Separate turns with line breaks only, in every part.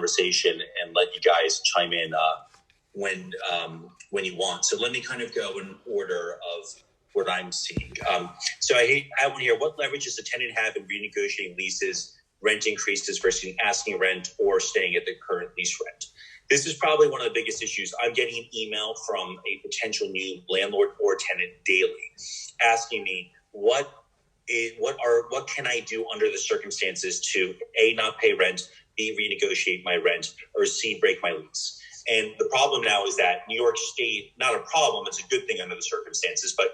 conversation and let you guys chime in when you want. So let me kind of go in order of what I'm seeing. So I have one here. What leverage does the tenant have in renegotiating leases, rent increases versus asking rent or staying at the current lease rent? This is probably one of the biggest issues. I'm getting an email from a potential new landlord or tenant daily asking me what can I do under the circumstances to A, not pay rent, B, renegotiate my rent, or C, break my lease. And the problem now is that New York State, not a problem, it's a good thing under the circumstances, but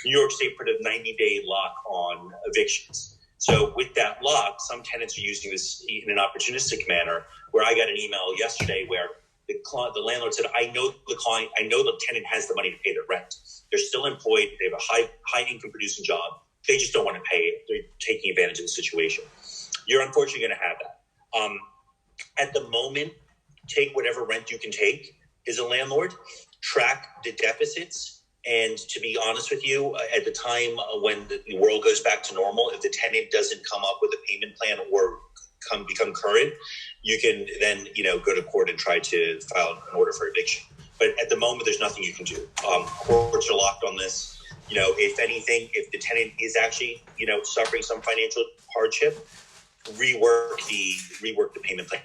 New York State put a 90-day lock on evictions. So with that lock, some tenants are using this in an opportunistic manner, where I got an email yesterday where the landlord said, I know the tenant has the money to pay their rent. They're still employed. They have a high income producing job. They just don't want to pay it. They're taking advantage of the situation. You're unfortunately going to have that. At the moment, take whatever rent you can take as a landlord, track the deficits. And to be honest with you, at the time when the world goes back to normal, if the tenant doesn't come up with a payment plan or become current, you can then, go to court and try to file an order for eviction. But at the moment, there's nothing you can do. Courts are locked on this. If anything, if the tenant is actually, suffering some financial hardship, rework the payment plan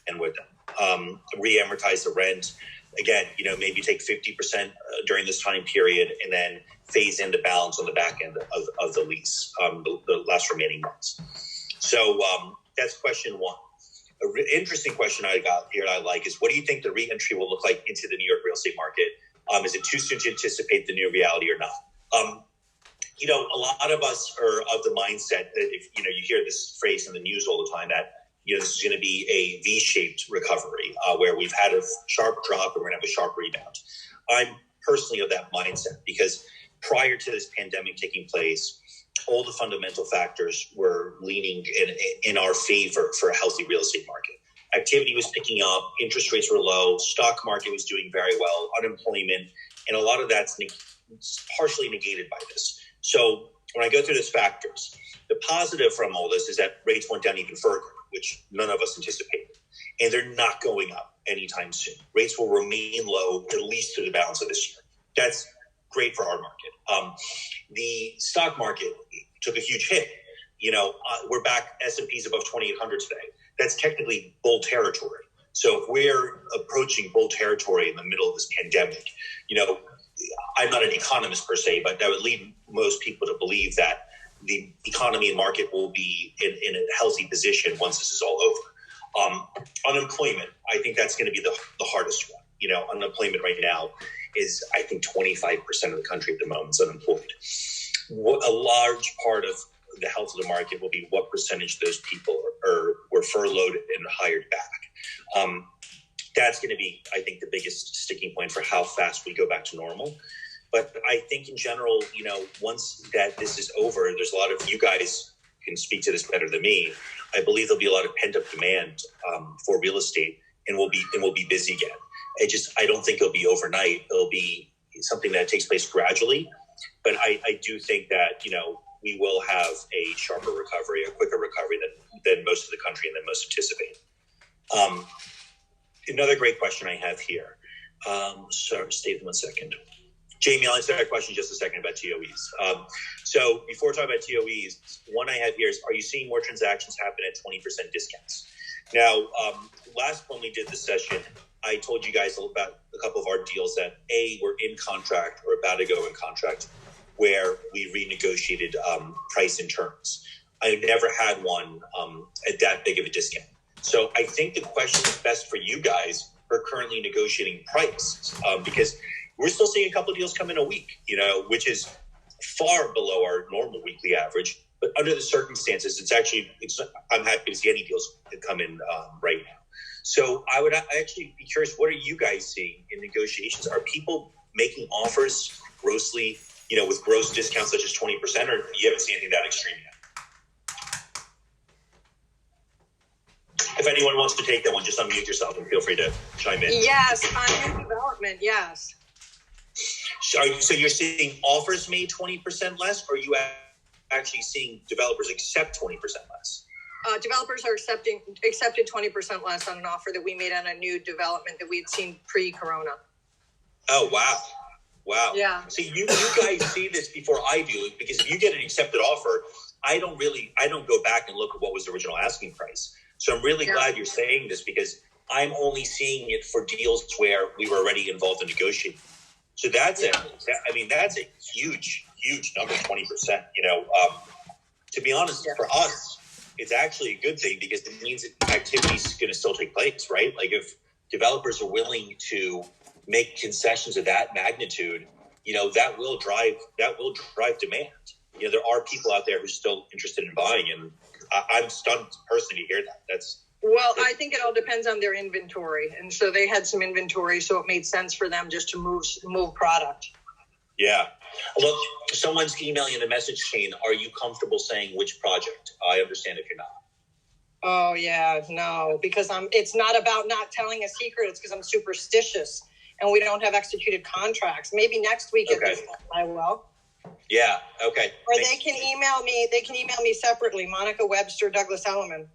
and with them, re-amortize the rent. Again, maybe take 50% during this time period and then phase in the balance on the back end of the lease, the last remaining months. So that's question one. An interesting question I got here that I like is, what do you think the re-entry will look like into the New York real estate market? Is it too soon to anticipate the new reality or not? A lot of us are of the mindset that if, you hear this phrase in the news all the time that, this is going to be a V-shaped recovery where we've had a sharp drop and we're going to have a sharp rebound. I'm personally of that mindset because prior to this pandemic taking place, all the fundamental factors were leaning in our favor for a healthy real estate market. Activity was picking up, interest rates were low, stock market was doing very well, unemployment, and a lot of that's partially negated by this. So when I go through those factors, the positive from all this is that rates went down even further, which none of us anticipated. And they're not going up anytime soon. Rates will remain low at least through the balance of this year. That's great for our market. The stock market took a huge hit. We're back, S&P's above 2,800 today. That's technically bull territory. So if we're approaching bull territory in the middle of this pandemic, I'm not an economist per se, but that would lead most people to believe that the economy and market will be in a healthy position once this is all over. Unemployment, I think that's going to be the hardest one. Unemployment right now is, I think, 25% of the country at the moment is unemployed. A large part of the health of the market will be what percentage of those people were furloughed and hired back. That's going to be, I think, the biggest sticking point for how fast we go back to normal. But I think in general, once that this is over, there's a lot of you guys can speak to this better than me. I believe there'll be a lot of pent up demand for real estate, and we'll be busy again. I don't think it'll be overnight. It'll be something that takes place gradually. But I do think that we will have a sharper recovery, a quicker recovery than most of the country and than most anticipate. Another great question I have here. Sorry, stay with 1 second. Jamie, I'll answer that question in just a second about TOEs. So before talking about TOEs, one I have here is, are you seeing more transactions happen at 20% discounts? Now, when we did this session, I told you guys about a couple of our deals that were in contract or about to go in contract where we renegotiated price and terms. I never had one at that big of a discount. So I think the question is best for you guys who are currently negotiating price because we're still seeing a couple of deals come in a week, which is far below our normal weekly average. But under the circumstances, I'm happy to see any deals that come in right now. So I would actually be curious, what are you guys seeing in negotiations? Are people making offers grossly, with gross discounts such as 20%, or you haven't seen anything that extreme yet? If anyone wants to take that one, just unmute yourself and feel free to chime in.
Yes, on new development, yes.
So you're seeing offers made 20% less, or are you actually seeing developers accept 20% less?
developers are accepted 20% less on an offer that we made on a new development that we had seen pre-corona.
Oh, wow. Wow.
Yeah.
See, you guys see this before I do, because if you get an accepted offer, I don't go back and look at what was the original asking price. So I'm really glad you're saying this, because I'm only seeing it for deals where we were already involved in negotiating. So that's that's a huge, huge number, 20%. To be honest, for us, it's actually a good thing, because it means that activity is going to still take place, right? Like if developers are willing to make concessions of that magnitude, that will drive demand. There are people out there who are still interested in buying, and I'm stunned personally to hear that.
I think it all depends on their inventory, and so they had some inventory, so it made sense for them just to move product.
Yeah. Look, someone's emailing in the message chain. Are you comfortable saying which project? I understand if you're not.
Oh yeah, no, because it's not about not telling a secret. It's because I'm superstitious, and we don't have executed contracts. Maybe next week at this time I will.
Yeah. Okay.
Or they can email me. They can email me separately. Monica Webster, Douglas Elliman.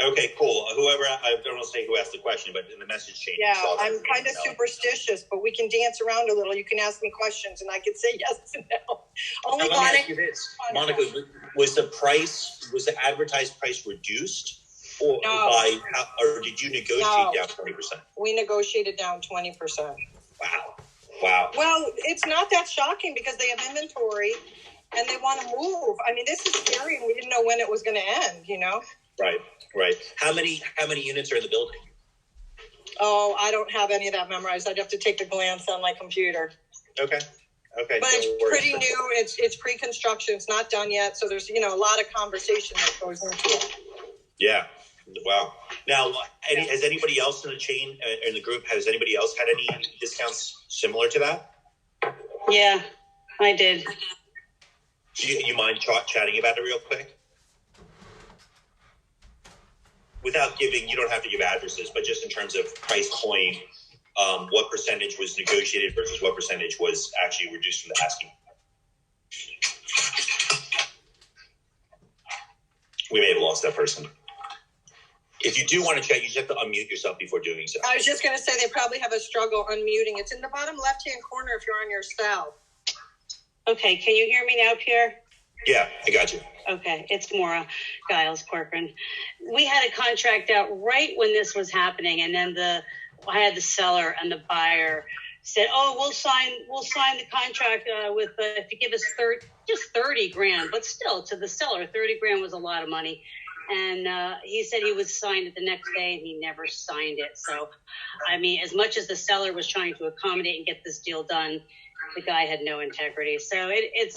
Okay, cool. Whoever, I don't want to say who asked the question, but in the message chain.
Yeah, I'm kind of superstitious, but we can dance around a little. You can ask me questions, and I can say yes and no. Only
now, let me ask you this, Monica, was the advertised price reduced, or did you negotiate down 20%?
We negotiated down 20%.
Wow.
Well, it's not that shocking because they have inventory and they want to move. I mean, this is scary, and we didn't know when it was going to end.
Right. How many units are in the building?
Oh, I don't have any of that memorized. I'd have to take a glance on my computer.
Okay.
But it's pretty new. It's pre-construction. It's not done yet. So there's, a lot of conversation that goes into it.
Yeah. Wow. Now, has anybody else in the chain, in the group, has anybody else had any discounts similar to that?
Yeah, I did.
Do you mind chatting about it real quick? Without you don't have to give addresses, but just in terms of price point, what percentage was negotiated versus what percentage was actually reduced from the asking? We may have lost that person. If you do want to chat, you just have to unmute yourself before doing so.
I was just going to say they probably have a struggle unmuting. It's in the bottom left-hand corner if you're on your cell.
Okay, can you hear me now, Pierre?
Yeah, I got you.
Okay, it's Maura Giles Corcoran. We had a contract out right when this was happening, and then I had the seller and the buyer said, "Oh, we'll sign the contract with if you give us $30,000." But still, to the seller, $30,000 was a lot of money. And he said he would sign it the next day, and he never signed it. So, I mean, as much as the seller was trying to accommodate and get this deal done, the guy had no integrity. So it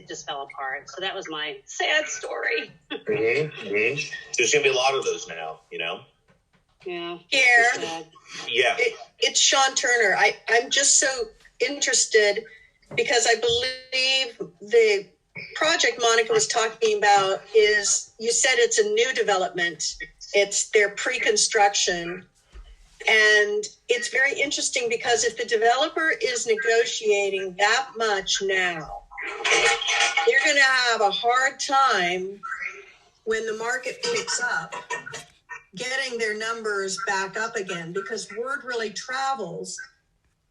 just fell apart. So that was my sad story.
Mm-hmm. There's going to be a lot of those now,
Yeah.
Pierre.
Yeah.
It's Sean Turner. I'm just so interested because I believe the project Monica was talking about is, you said it's a new development. It's their pre-construction. And it's very interesting because if the developer is negotiating that much now, they're going to have a hard time when the market picks up getting their numbers back up again, because word really travels.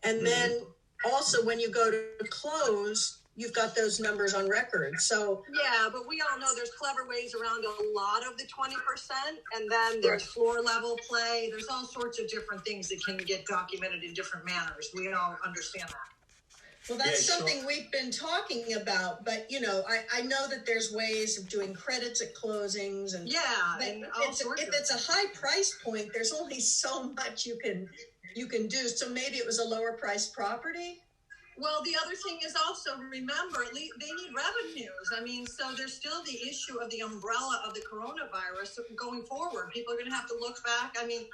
And then also when you go to close, you've got those numbers on record. So
yeah, but we all know there's clever ways around a lot of the 20%, and then there's floor level play. There's all sorts of different things that can get documented in different manners. We all understand that.
Well, that's something we've been talking about, but I know that there's ways of doing credits at closings, and
and
if it's a high price point, there's only so much you can do. So maybe it was a lower priced property.
Well, the other thing is also, remember, they need revenues. I mean, so there's still the issue of the umbrella of the coronavirus going forward. People are going to have to look back. I mean,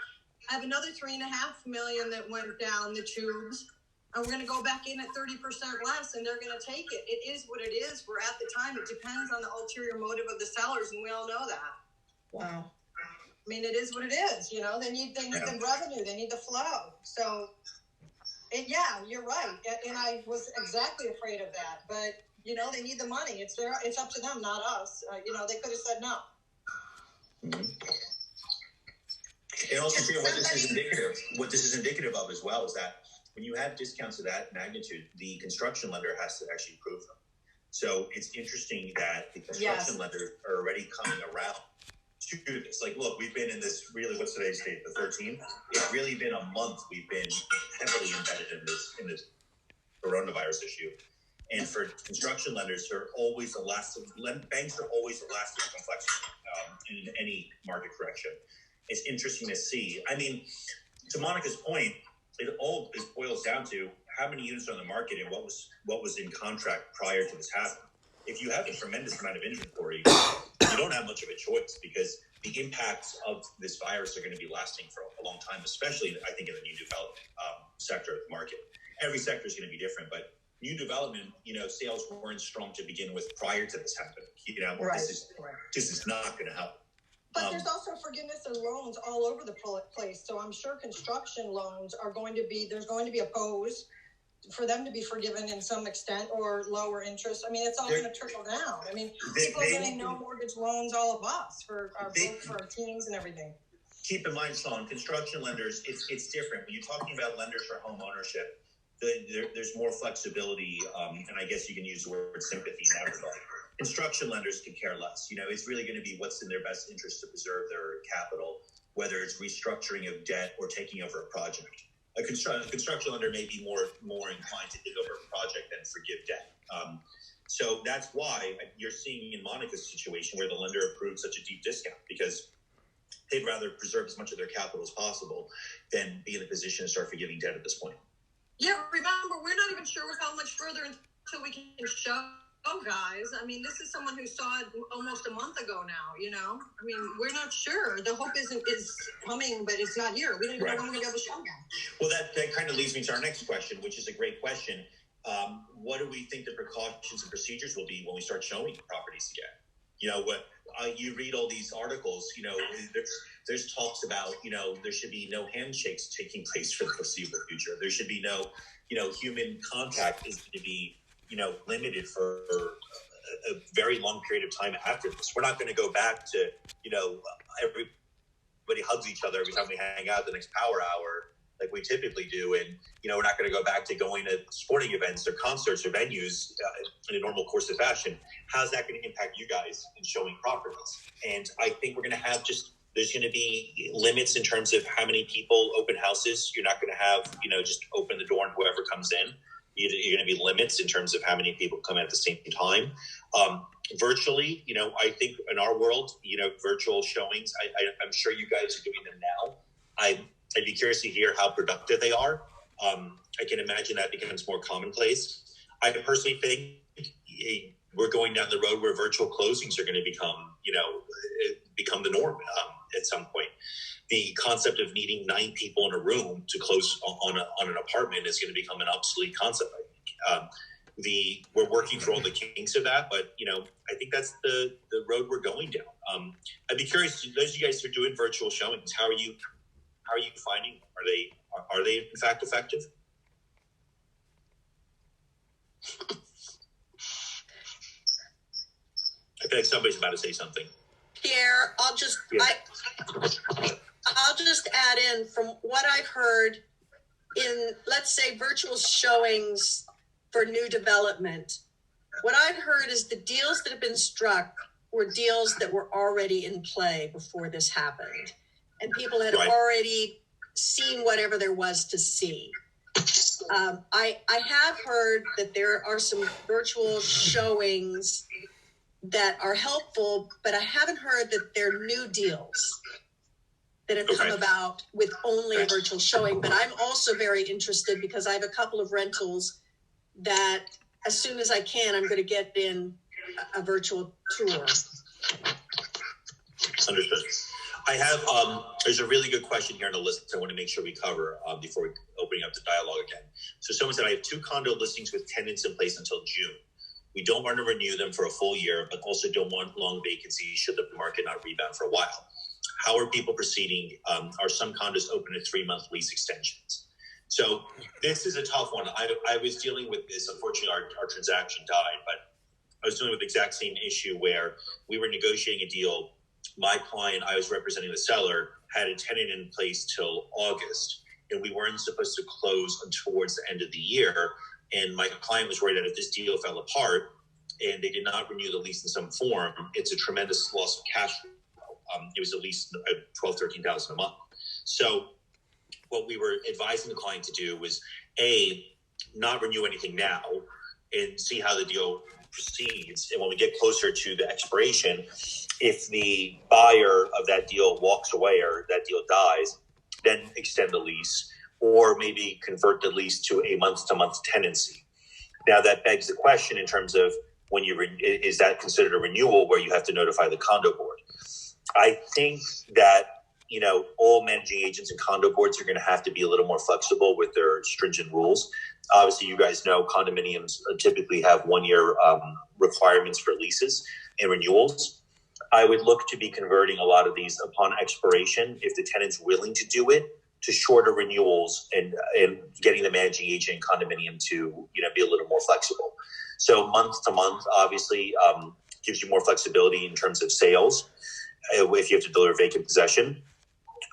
I have another $3.5 million that went down the tubes, and we're going to go back in at 30% less, and they're going to take it. It is what it is. We're at the time. It depends on the ulterior motive of the sellers, and we all know that.
Wow.
I mean, it is what it is. They need the revenue. They need the flow. So... yeah, you're right, and I was exactly afraid of that. But they need the money. It's up to them, not us. They could have said no.
Mm-hmm. And also, Pierre, what this is indicative of as well is that when you have discounts of that magnitude, the construction lender has to actually prove them. So it's interesting that the construction lenders are already coming around to this. Like, look, we've been in this really, what's today's date? The 13th? It's really been a month we've been heavily embedded in this coronavirus issue. And for construction lenders, they're always banks are always the last to complex in any market correction. It's interesting to see. I mean, to Monica's point, it all boils down to how many units are on the market and what was in contract prior to this happening. If you have a tremendous amount of inventory, you don't have much of a choice because the impacts of this virus are going to be lasting for a long time, especially, I think, in the new development sector of the market. Every sector is going to be different, but new development, sales weren't strong to begin with prior to this happening. This is not going to help.
But there's also forgiveness of loans all over the place. So I'm sure construction loans there's going to be a pose for them to be forgiven in some extent or lower interest. I mean, it's all going to trickle down. I mean, people are getting no mortgage loans, all of us, for our teams and everything.
Keep in mind, Sean, construction lenders, it's different. When you're talking about lenders for home ownership, there's more flexibility, and I guess you can use the word sympathy in that regard. Construction lenders could care less. It's really going to be what's in their best interest to preserve their capital, whether it's restructuring of debt or taking over a project. A construction lender may be more inclined to take over a project than forgive debt. So that's why you're seeing in Monica's situation where the lender approved such a deep discount, because they'd rather preserve as much of their capital as possible than be in a position to start forgiving debt at this point.
Yeah, remember, we're not even sure how much further until we can show. Oh, guys, I mean, this is someone who saw it almost a month ago now, I mean, we're not sure. The hope is coming, but it's not here. We don't even know when we're going to have a showdown. Well,
that kind of leads me to our next question, which is a great question. What do we think the precautions and procedures will be when we start showing properties again? You read all these articles, there's talks about, there should be no handshakes taking place for the foreseeable future. There should be no, human contact is going to be limited for a very long period of time after this. We're not going to go back to, everybody hugs each other every time we hang out the next power hour like we typically do. And, we're not going to go back to going to sporting events or concerts or venues in a normal course of fashion. How's that going to impact you guys in showing properties? And I think we're going to have there's going to be limits in terms of how many people open houses. You're not going to have, just open the door and whoever comes in. You're going to be limits in terms of how many people come in at the same time. Virtually, I think in our world, virtual showings, I'm sure you guys are doing them now. I'd be curious to hear how productive they are. I can imagine that becomes more commonplace. I personally think we're going down the road where virtual closings are going to become the norm at some point. The concept of needing 9 people in a room to close on an apartment is going to become an obsolete concept, I think. We're working through all the kinks of that, but I think that's the road we're going down. I'd be curious, those of you guys who are doing virtual showings, how are you finding them? Are they in fact effective? I feel like somebody's about to say something.
Pierre, I'll just add in from what I've heard in, let's say, virtual showings for new development. What I've heard is the deals that have been struck were deals that were already in play before this happened. And people had already seen whatever there was to see. I have heard that there are some virtual showings that are helpful, but I haven't heard that they're new deals that have come about with only a virtual showing. But I'm also very interested because I have a couple of rentals that as soon as I can, I'm going to get in a virtual tour.
Understood. I have, there's a really good question here on the list I want to make sure we cover before we opening up the dialogue again. So someone said, I have 2 condo listings with tenants in place until June. We don't want to renew them for a full year, but also don't want long vacancies should the market not rebound for a while. How are people proceeding? Are some condos open to 3-month lease extensions? So this is a tough one. I was dealing with this. Unfortunately, our transaction died, but I was dealing with the exact same issue where we were negotiating a deal my client, I was representing the seller, had a tenant in place till August, and we weren't supposed to close until towards the end of the year. And my client was worried that if this deal fell apart and they did not renew the lease in some form, it's a tremendous loss of cash flow. It was at least $12,000, $13,000 a month. So what we were advising the client to do was not renew anything now and see how the deal proceeds. And when we get closer to the expiration, if the buyer of that deal walks away or that deal dies, then extend the lease, or maybe convert the lease to a month-to-month tenancy. Now that begs the question in terms of when is that considered a renewal where you have to notify the condo board? I think that, all managing agents and condo boards are going to have to be a little more flexible with their stringent rules. Obviously, you guys know condominiums typically have 1-year requirements for leases and renewals. I would look to be converting a lot of these upon expiration, if the tenant's willing to do it, to shorter renewals and getting the managing agent condominium to be a little more flexible. So month to month, obviously, gives you more flexibility in terms of sales if you have to deliver vacant possession,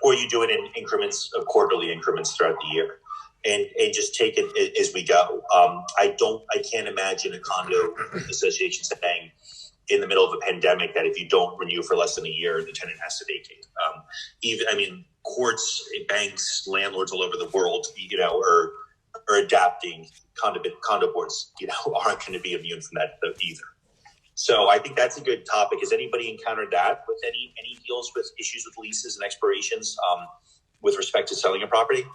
or you do it in increments of quarterly increments throughout the year, and just take it as we go. I can't imagine a condo association saying in the middle of a pandemic that if you don't renew for less than a year, the tenant has to vacate. Courts, banks, landlords all over the world, are adapting. Condo boards, aren't going to be immune from that either. So I think that's a good topic. Has anybody encountered that with any deals with issues with leases and expirations with respect to selling a property?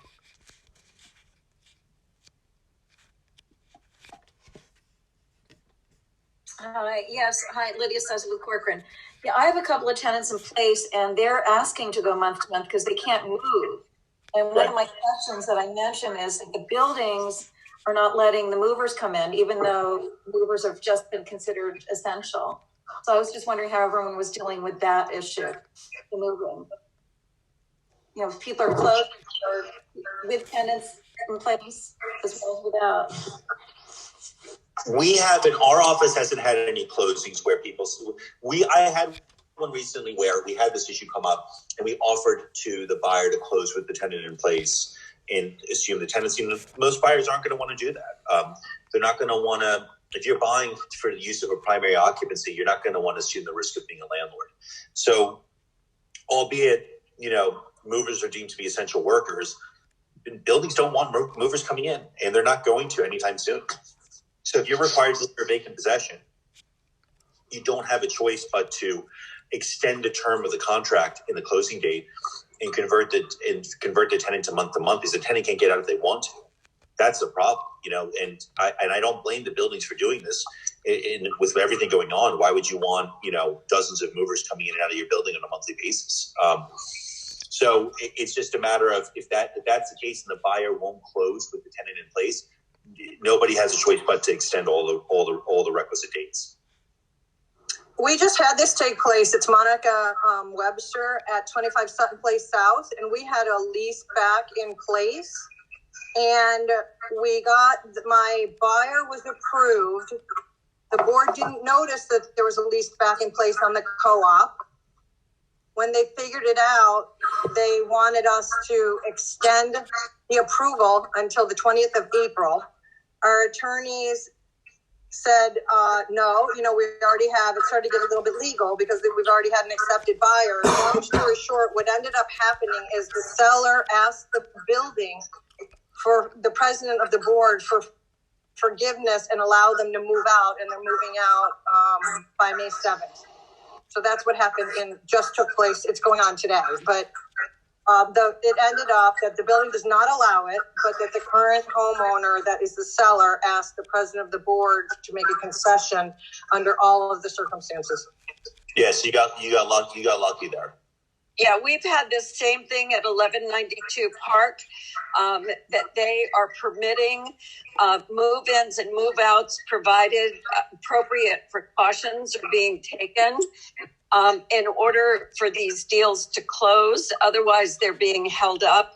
Yes. Hi, Lydia says with Corcoran. Yeah, I have a couple of tenants in place, and they're asking to go month to month because they can't move. And one of my questions that I mentioned is that the buildings are not letting the movers come in, even though movers have just been considered essential. So I was just wondering how everyone was dealing with that issue, the moving. If people are closed or with tenants in place as well as without.
Our office hasn't had any closings where I had one recently where we had this issue come up and we offered to the buyer to close with the tenant in place and assume the tenancy. Most buyers aren't going to want to do that. They're not going to want to, if you're buying for the use of a primary occupancy, you're not going to want to assume the risk of being a landlord. So albeit, movers are deemed to be essential workers, buildings don't want movers coming in, and they're not going to anytime soon. So if you're required to deliver vacant possession, you don't have a choice but to extend the term of the contract in the closing date and convert the tenant to month, because the tenant can't get out if they want to. That's the problem, and I don't blame the buildings for doing this. With everything going on, why would you want, dozens of movers coming in and out of your building on a monthly basis? So it's just a matter of if that's the case and the buyer won't close with the tenant in place, nobody has a choice but to extend all the requisite dates.
We just had this take place. It's Monica Webster at 25 Sutton Place South, and we had a lease back in place. And my buyer was approved. The board didn't notice that there was a lease back in place on the co-op. When they figured it out, they wanted us to extend the approval until the 20th of April. Our attorneys said, no, we already have, it started to get a little bit legal because we've already had an accepted buyer. Long story short, what ended up happening is the seller asked the building for the president of the board for forgiveness and allow them to move out, and they're moving out by May 7th. So that's what happened and just took place. It's going on today, but it ended up that the building does not allow it, but that the current homeowner, that is the seller, asked the president of the board to make a concession under all of the circumstances.
Yes, you got lucky there.
Yeah, we've had this same thing at 1192 Park, that they are permitting move-ins and move-outs provided appropriate precautions are being taken in order for these deals to close. Otherwise, they're being held up.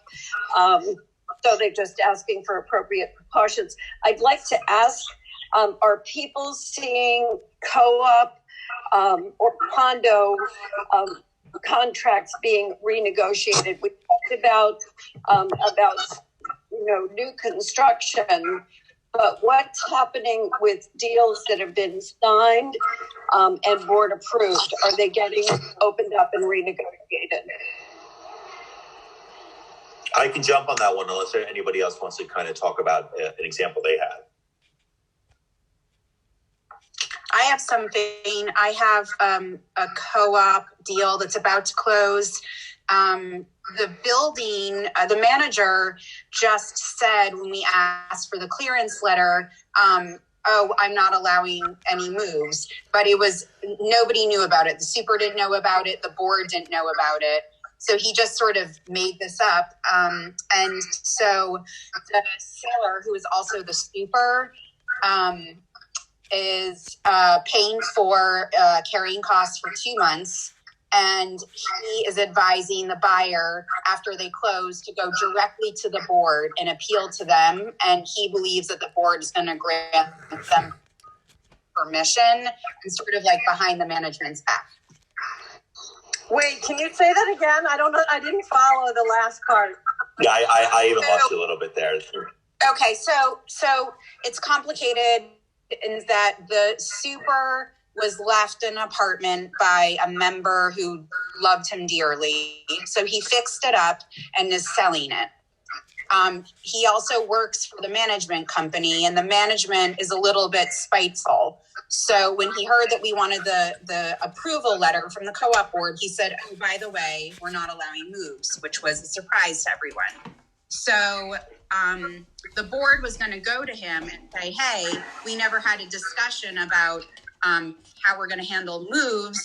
So they're just asking for appropriate precautions. I'd like to ask, are people seeing co-op or condo contracts being renegotiated. We talked about new construction, but what's happening with deals that have been signed and board approved? Are they getting opened up and renegotiated?
I can jump on that one unless anybody else wants to kind of talk about an example they had.
I have something. I have a co-op deal that's about to close. The building, the manager just said when we asked for the clearance letter, oh, I'm not allowing any moves. But nobody knew about it. The super didn't know about it. The board didn't know about it. So he just sort of made this up. And so the seller, who is also the super, is paying for carrying costs for 2 months. And he is advising the buyer after they close to go directly to the board and appeal to them. And he believes that the board is going to grant them permission and sort of like behind the management's back.
Wait, can you say that again? I don't know. I didn't follow the last part.
Yeah, I even lost you a little bit there.
Okay, so it's complicated in that the super was left an apartment by a member who loved him dearly. So he fixed it up and is selling it. He also works for the management company, and the management is a little bit spiteful. So when he heard that we wanted the approval letter from the co-op board, he said, oh, by the way, we're not allowing moves, which was a surprise to everyone. So the board was going to go to him and say, hey, we never had a discussion about how we're going to handle moves.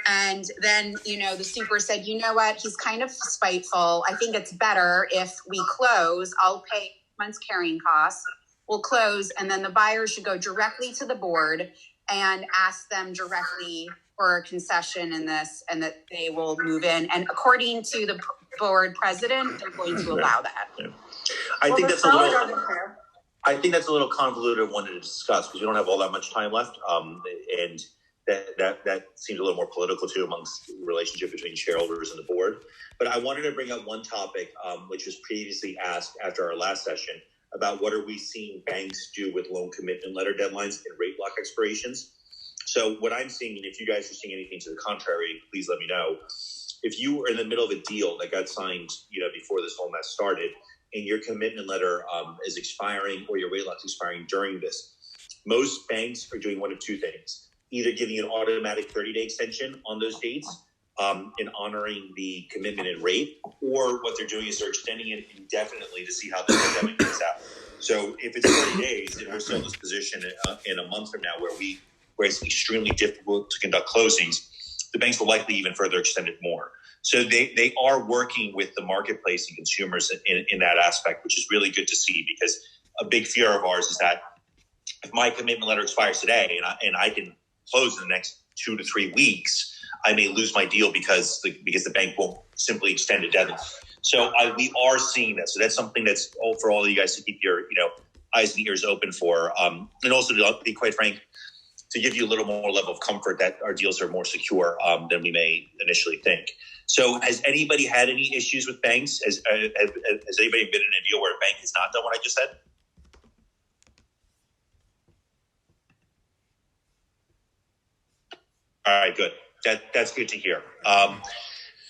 And then, the super said, you know what, he's kind of spiteful. I think it's better if we close. I'll pay month's carrying costs. We'll close. And then the buyer should go directly to the board and ask them directly for a concession in this, and that they will move in. And according to the board president, they're going to allow that.
Yeah. I think that's a little convoluted one to discuss because we don't have all that much time left. And that seems a little more political too amongst the relationship between shareholders and the board. But I wanted to bring up one topic, which was previously asked after our last session about what are we seeing banks do with loan commitment letter deadlines and rate lock expirations. So what I'm seeing, and if you guys are seeing anything to the contrary, please let me know. If you were in the middle of a deal that got signed, before this whole mess started, and your commitment letter is expiring or your rate lock is expiring during this, most banks are doing one of two things: either giving you an automatic 30-day extension on those dates and honoring the commitment and rate, or what they're doing is they're extending it indefinitely to see how the pandemic plays out. So if it's 30 days and we're still in this position in a month from now where it's extremely difficult to conduct closings, the banks will likely even further extend it more. So they are working with the marketplace and consumers in that aspect, which is really good to see, because a big fear of ours is that if my commitment letter expires today and I can close in the next 2 to 3 weeks, I may lose my deal because the bank won't simply extend a deadline. So we are seeing that. So that's something that's for all of you guys to keep your eyes and ears open for, and also to be quite frank, to give you a little more level of comfort that our deals are more secure than we may initially think. So has anybody had any issues with banks? Has anybody been in a deal where a bank has not done what I just said? All right, good. That's good to hear.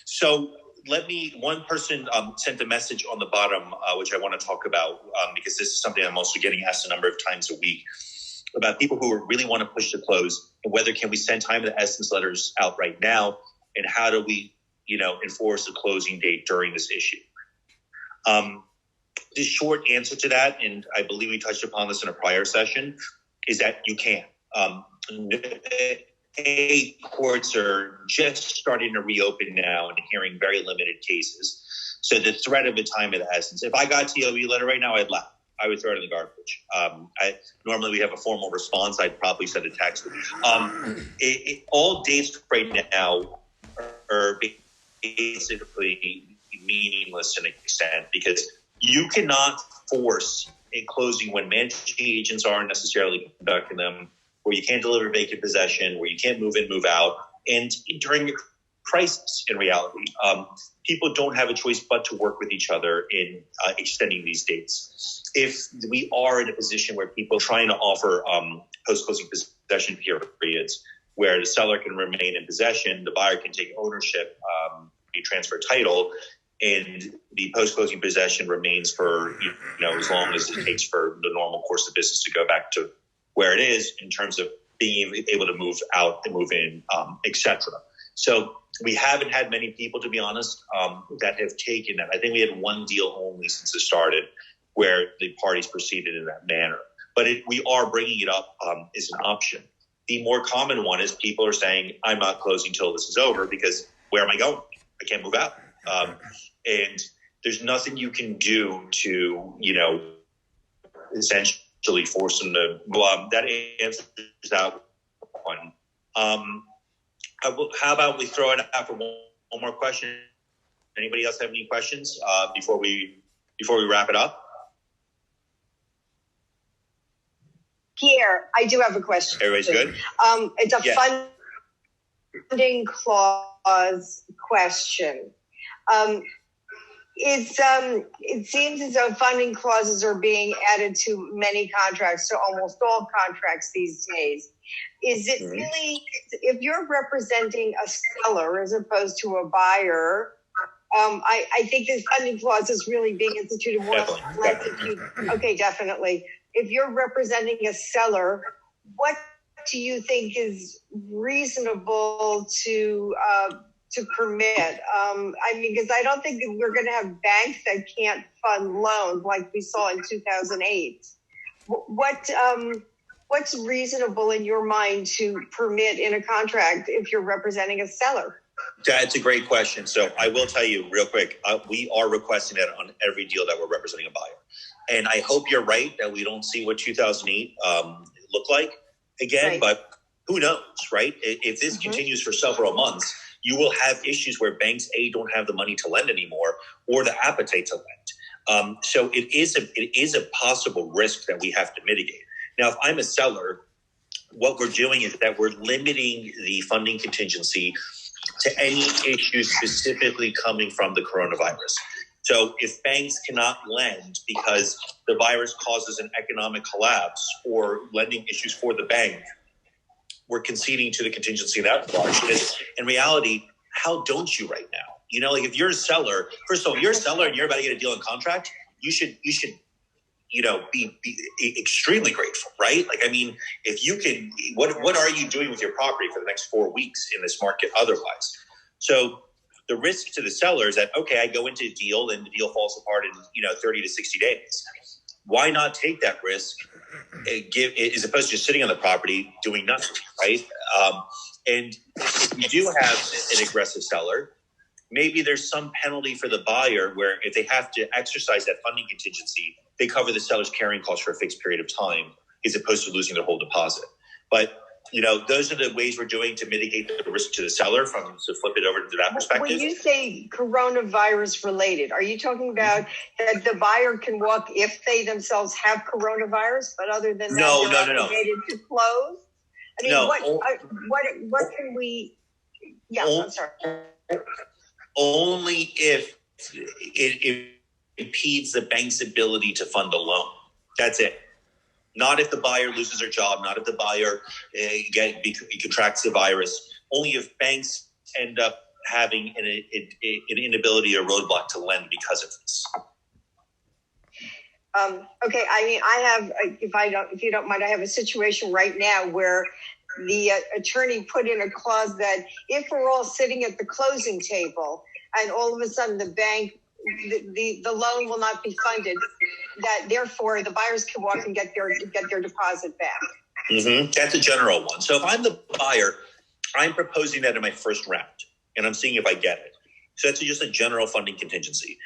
So one person sent a message on the bottom, which I want to talk about because this is something I'm also getting asked a number of times a week, about people who really want to push to close, and whether can we send time of the essence letters out right now, and how do we, enforce a closing date during this issue? The short answer to that, and I believe we touched upon this in a prior session, is that you can. Courts are just starting to reopen now and hearing very limited cases. So the threat of a time of the essence, if I got TOE letter right now, I'd laugh. I would throw it in the garbage. Normally we have a formal response. I'd probably send a text. All dates right now are basically meaningless to an extent, because you cannot force a closing when managing agents aren't necessarily conducting them, where you can't deliver vacant possession, where you can't move in, move out. And during a crisis in reality. People don't have a choice but to work with each other in extending these dates. If we are in a position where people are trying to offer post-closing possession periods where the seller can remain in possession, the buyer can take ownership, be transferred title, and the post-closing possession remains for as long as it takes for the normal course of business to go back to where it is in terms of being able to move out and move in, etc. So we haven't had many people, to be honest, that have taken that. I think we had one deal only since it started where the parties proceeded in that manner. But we are bringing it up as an option. The more common one is people are saying, I'm not closing till this is over because where am I going? I can't move out. And there's nothing you can do to, essentially force them to, that answers that one. How about we throw it out for one more question? Anybody else have any questions before we wrap it up?
Pierre, I do have a question.
Everybody's good?
It's a funding clause question. It seems as though funding clauses are being added to many contracts, to almost all contracts these days. Is it really, if you're representing a seller as opposed to a buyer, I think this funding clause is really being instituted more like if you, okay, definitely. If you're representing a seller, what do you think is reasonable to permit? Because I don't think that we're going to have banks that can't fund loans like we saw in 2008. What's reasonable in your mind to permit in a contract if you're representing a seller?
That's a great question. So I will tell you real quick, we are requesting that on every deal that we're representing a buyer. And I hope you're right that we don't see what 2008 looked like again, right. But who knows, right? If this continues for several months, you will have issues where banks, don't have the money to lend anymore or the appetite to lend. So it is a possible risk that we have to mitigate. Now, if I'm a seller, what we're doing is that we're limiting the funding contingency to any issues specifically coming from the coronavirus. So if banks cannot lend because the virus causes an economic collapse or lending issues for the bank, we're conceding to the contingency in that regard. Because in reality, how don't you right now? Like if you're a seller, first of all, you're a seller and you're about to get a deal in contract, you should be extremely grateful, right? Like, I mean, if you can, what are you doing with your property for the next 4 weeks in this market otherwise? So the risk to the seller is that, okay, I go into a deal and the deal falls apart in, 30 to 60 days. Why not take that risk as opposed to just sitting on the property doing nothing, right? And if you do have an aggressive seller, maybe there's some penalty for the buyer where if they have to exercise that funding contingency, they cover the seller's carrying costs for a fixed period of time as opposed to losing their whole deposit. But, those are the ways we're doing to mitigate the risk to the seller to flip it over to that perspective.
When you say coronavirus related, are you talking about that the buyer can walk if they themselves have coronavirus, but other than that, they're obligated to close? I mean, what can we, I'm sorry.
Only if it impedes the bank's ability to fund the loan. That's it. Not if the buyer loses their job, not if the buyer contracts the virus. Only if banks end up having an inability or roadblock to lend because of this.
Okay, I mean, I have, if you don't mind, I have a situation right now where the attorney put in a clause that if we're all sitting at the closing table and all of a sudden the bank, the loan will not be funded, that therefore the buyers can walk and get their deposit back.
Mm-hmm. That's a general one. So if I'm the buyer, I'm proposing that in my first round and I'm seeing if I get it. So that's just a general funding contingency.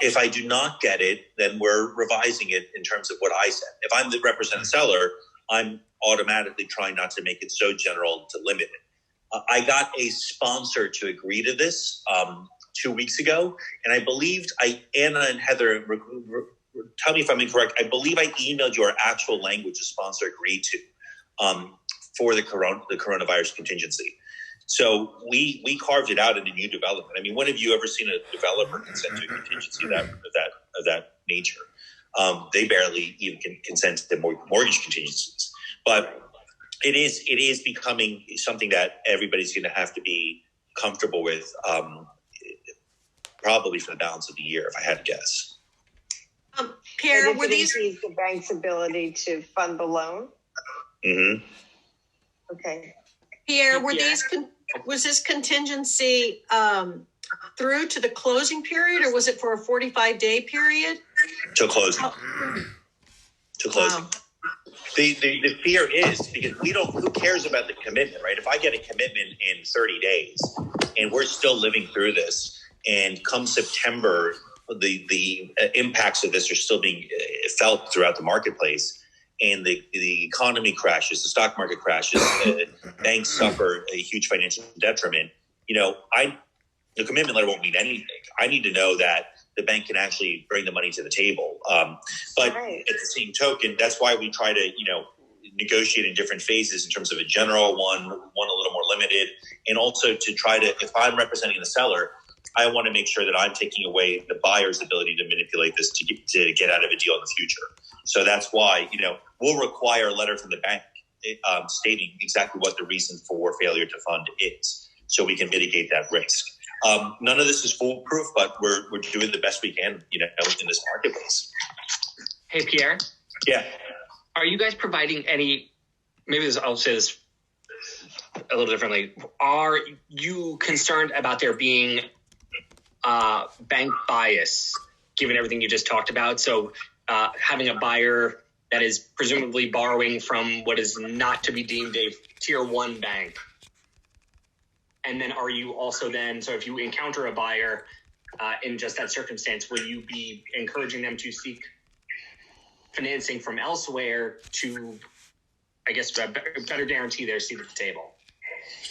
If I do not get it, then we're revising it in terms of what I said. If I'm the represented seller, I'm automatically trying not to make it so general to limit it. I got a sponsor to agree to this 2 weeks ago, and I believed Anna and Heather, tell me if I'm incorrect, I believe I emailed you our actual language the sponsor agreed to for the coronavirus contingency. So we carved it out in a new development. I mean, when have you ever seen a developer consent to a contingency of that nature? They barely even consent to mortgage contingencies. But it is becoming something that everybody's going to have to be comfortable with, probably for the balance of the year, if I had to guess.
Pierre, were these the bank's ability to fund the loan?
Mm-hmm.
Okay.
Pierre, was this contingency through to the closing period, or was it for a 45-day period?
To closing. To closing. Wow. The fear is because who cares about the commitment, right? If I get a commitment in 30 days and we're still living through this, and come September, the impacts of this are still being felt throughout the marketplace, and the economy crashes, the stock market crashes, banks suffer a huge financial detriment. The commitment letter won't mean anything. I need to know that the bank can actually bring the money to the table. But right. At the same token, that's why we try to, negotiate in different phases in terms of a general one a little more limited, and also to try to, if I'm representing the seller, I want to make sure that I'm taking away the buyer's ability to manipulate this to get out of a deal in the future. So that's why, we'll require a letter from the bank stating exactly what the reason for failure to fund is, so we can mitigate that risk. None of this is foolproof, but we're doing the best we can, in this marketplace.
Hey, Pierre.
Yeah.
Are you guys providing any? I'll say this a little differently. Are you concerned about there being bank bias, given everything you just talked about? So having a buyer that is presumably borrowing from what is not to be deemed a tier 1 bank. And then are you also so if you encounter a buyer in just that circumstance, will you be encouraging them to seek financing from elsewhere to, I guess, better guarantee their seat at the table?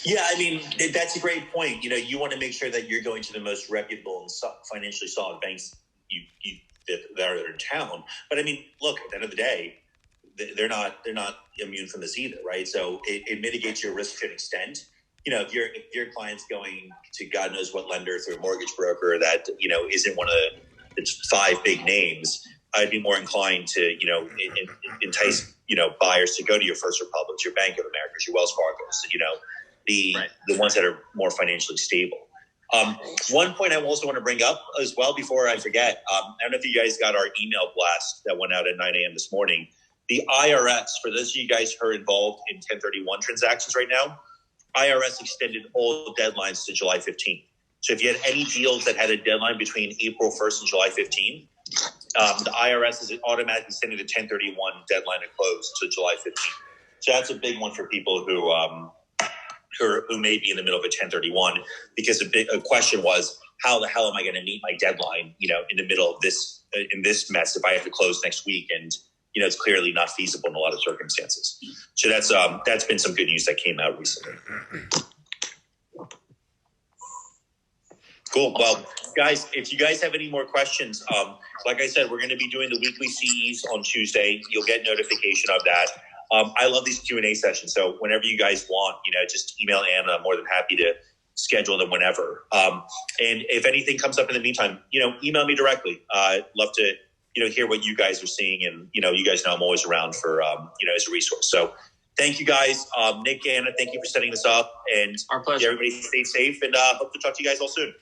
Yeah, I mean, that's a great point. You want to make sure that you're going to the most reputable and financially solid banks that are in town. But I mean, look, at the end of the day, they're not immune from this either, right? So it mitigates your risk to an extent. If your client's going to God knows what lender through a mortgage broker that, isn't one of the 5 big names, I'd be more inclined to, entice, buyers to go to your First Republics, your Bank of Americas, your Wells Fargo's, the ones that are more financially stable. One point I also want to bring up as well before I forget, I don't know if you guys got our email blast that went out at 9 a.m. this morning. The IRS, for those of you guys who are involved in 1031 transactions right now, IRS extended all deadlines to July 15th. So if you had any deals that had a deadline between April 1st and July 15th, the IRS is automatically extending the 1031 deadline to close to July 15th. So that's a big one for people who may be in the middle of a 1031, because a question was, how the hell am I going to meet my deadline, in the middle of this, in this mess, if I have to close next week? And, it's clearly not feasible in a lot of circumstances. So that's been some good news that came out recently. Cool. Well, guys, if you guys have any more questions, like I said, we're going to be doing the weekly CEs on Tuesday. You'll get notification of that. I love these Q&A sessions. So whenever you guys want, just email Anna. I'm more than happy to schedule them whenever. And if anything comes up in the meantime, email me directly. I'd love to, hear what you guys are seeing. And, you guys know I'm always around for, as a resource. So thank you guys. Nick, Anna, thank you for setting this up. And
our pleasure.
Everybody stay safe, and hope to talk to you guys all soon.